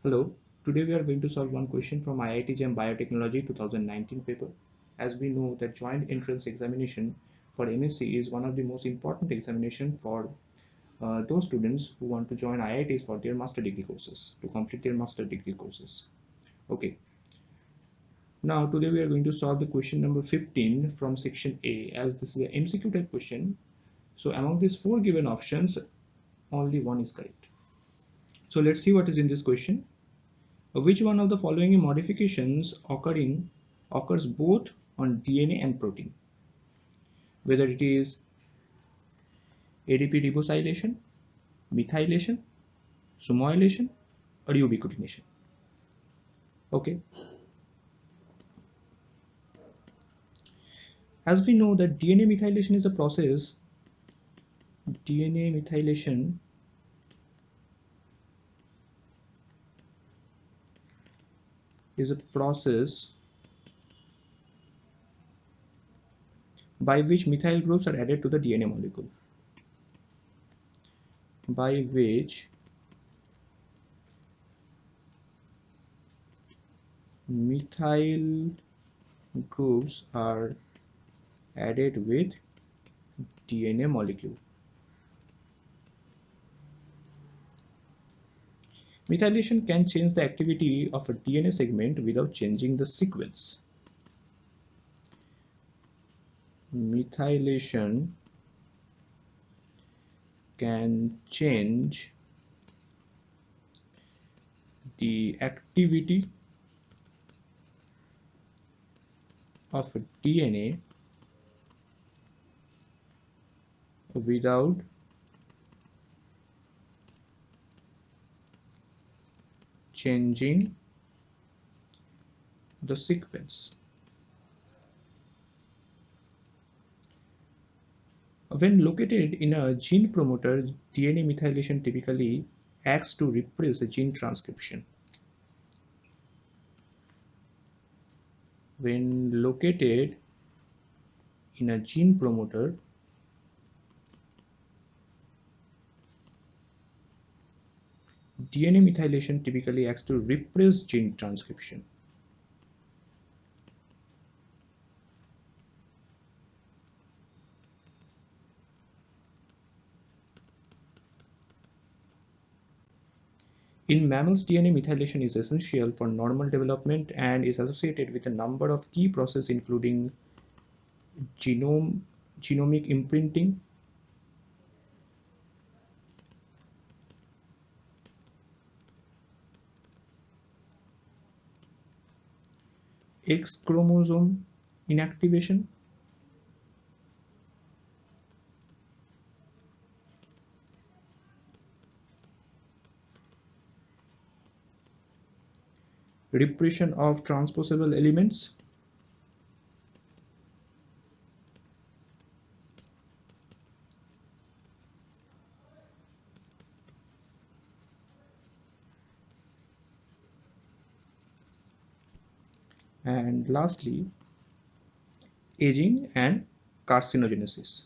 Hello, today we are going to solve one question from IIT JAM Biotechnology 2019 paper. As we know that joint entrance examination for M.Sc is one of the most important examination for those students who want to join IITs for their master degree courses, to complete their master degree courses. Okay, now today we are going to solve the question number 15 from section A, as this is an MCQ type question. So among these four given options, only one is correct. So let's see what is in this question. Which one of the following modifications occurs both on DNA and protein? Whether it is ADP ribosylation, methylation, sumoylation, or ubiquitination. Okay. As we know that DNA methylation is a process. DNA methylation is a process by which methyl groups are added to the DNA molecule. By which methyl groups are added with DNA molecule. Methylation can change the activity of a DNA segment without changing the sequence. Methylation can change the activity of DNA without changing the sequence. When located in a gene promoter, DNA methylation typically acts to repress gene transcription. When located in a gene promoter, DNA methylation typically acts to repress gene transcription. In mammals, DNA methylation is essential for normal development and is associated with a number of key processes including genomic imprinting, X chromosome inactivation, repression of transposable elements, and lastly, aging and carcinogenesis.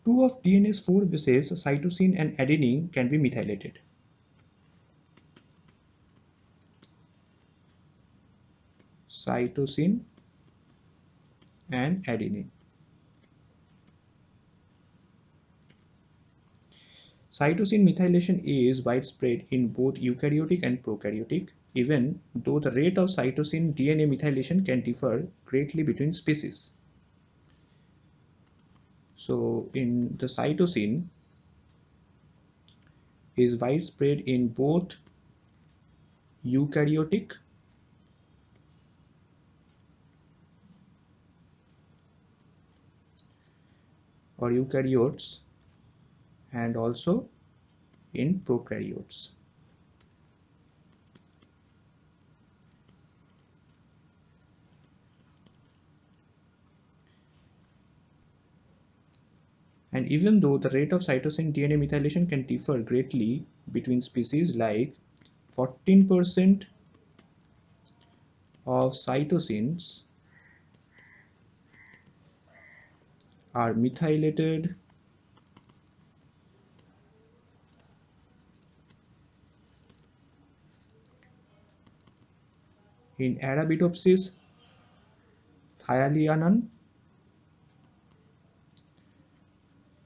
Two of DNA's four bases, cytosine and adenine, can be methylated. Cytosine and adenine. Cytosine methylation is widespread in both eukaryotic and prokaryotic, even though the rate of cytosine DNA methylation can differ greatly between species. So, in the cytosine is widespread in both eukaryotic or eukaryotes and also in prokaryotes. And even though the rate of cytosine DNA methylation can differ greatly between species, like 14% of cytosines are methylated in Arabidopsis thalianum,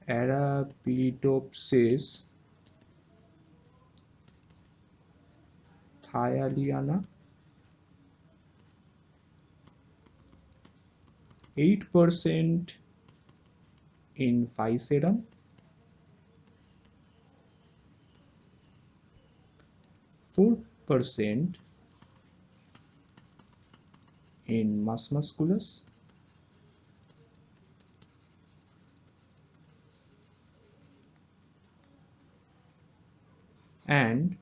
Arabidopsis thaliana, 8% in Physerum, 4% in Mus musculus, and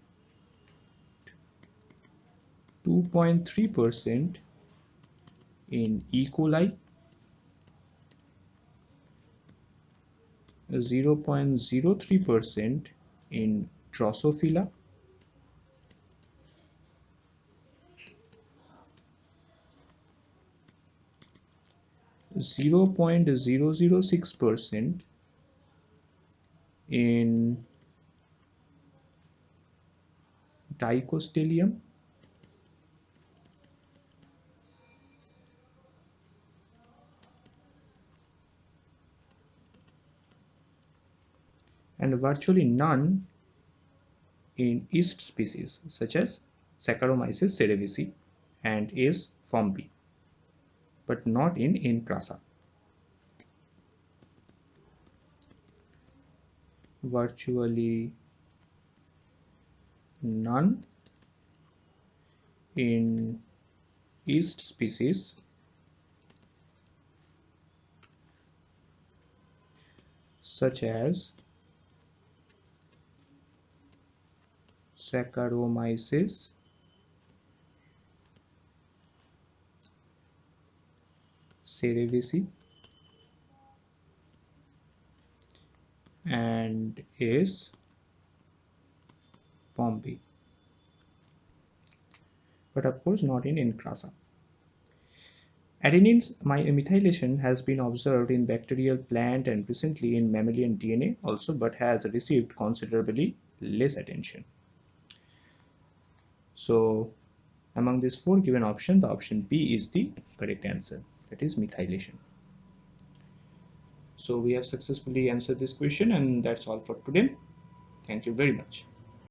2.3% in E. coli, 0.03% in Drosophila, 0.006% in Dicotyledon, and virtually none in yeast species such as Saccharomyces cerevisiae and S. formica, but not in Incrasa. Virtually none in yeast species such as Saccharomyces cerevisiae and S. formica, but of course not in Incrasa. Adenine methylation has been observed in bacterial, plant, and recently in mammalian DNA also, but has received considerably less attention. So among these four given options, the option B is the correct answer, that is methylation. So we have successfully answered this question, and that's all for today. Thank you very much.